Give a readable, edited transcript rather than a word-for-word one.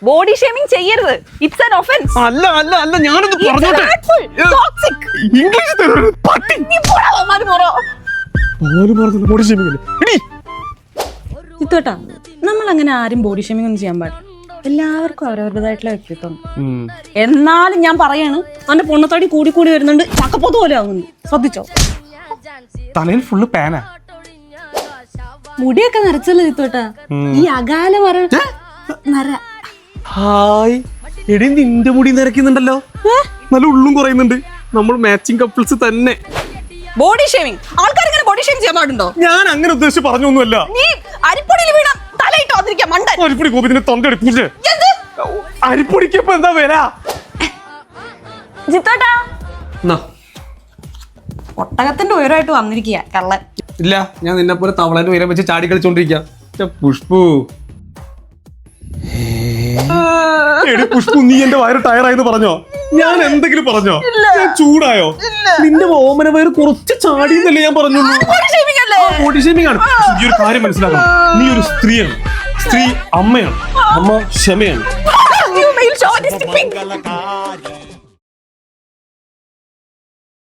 Body shaming ചെയ്യരുത്. It's an offence. അല്ല അല്ല അല്ല ഞാനൊന്ന് പറഞ്ഞോട്ടെ. ഇംഗ്ലീഷ് പട്ടി ബോഡി ഷേമിംഗ് അല്ലേ? ഇത്തോട്ടാ, നമ്മൾ അങ്ങനെ ആരും ബോഡി ഷേമിംഗ് ഒന്നും ചെയ്യാൻ പാടില്ല. എല്ലാവർക്കും അവരവരുടേതായിട്ടുള്ള വ്യക്തിത്വം. എന്നാലും ഞാൻ പറയാണ്, അവന്റെ പൊണ്ണത്തടി കൂടി കൂടി വരുന്നുണ്ട്, ചക്കപ്പോത്ത് പോലെ ആവുന്നുണ്ട്. ശ്രദ്ധിച്ചോ? തലയിൽ ഫുള്ള് പാനാ. മുടിയൊക്കെ നരച്ചല്ലോ ഇത്തോട്ടാ. ഈ അകാല നര. ഹായ് എടി, നിന്റെ മുടി നിരക്കുന്നുണ്ടല്ലോ, നല്ല ഉള്ളും കുറയുന്നുണ്ട്. നമ്മൾ മാച്ചിങ് കപ്പിൾസ് തന്നെ. ബോഡി ഷേമിംഗ്, ആൾക്കാർ ഇങ്ങനെ ബോഡി ഷേമിംഗ് ചെയ്യാൻ പാടുണ്ടോ? ഞാൻ അങ്ങനെ ഉദ്ദേശിച്ച് പറഞ്ഞൊന്നുമല്ല. നീ അരിപ്പൊടിയിൽ വീണ തലയിട്ട് വന്നിരിക്കാം മണ്ടൻ. അരിപ്പൊടി കോപത്തിന്റെ തൊണ്ടെടുപ്പില്ലേ? അരിപ്പൊടിക്കപ്പോ എന്താ വില? ജിത്തോട്ടാ, ഒട്ടകത്തിന്റെ ഉയരമായിട്ട് വന്നിരിക്കുക കള്ളൻ. ഇല്ല, ഞാൻ നിന്നെ പോലെ തവളന്റെ ഉയരം വെച്ച് ചാടി കളിച്ചോണ്ടിരിക്കാം. പുഷ്പു എടി പുഷ്പു, നീ എന്റെ വയറ് ടയറായെന്ന് പറഞ്ഞോ? ഞാൻ എന്തെങ്കിലും പറഞ്ഞോ? ഞാൻ ചൂടായോ? നിന്റെ ഓമന വയറ് കുറച്ച് ചാടിയെന്നല്ലേ ഞാൻ പറഞ്ഞു. ബോഡി ഷേമിംഗ് ആണ്. ഈ ഒരു കാര്യം മനസ്സിലാക്കണം, നീ ഒരു സ്ത്രീയാണ്. സ്ത്രീ അമ്മയാണ്. അമ്മ ക്ഷമയാണ്.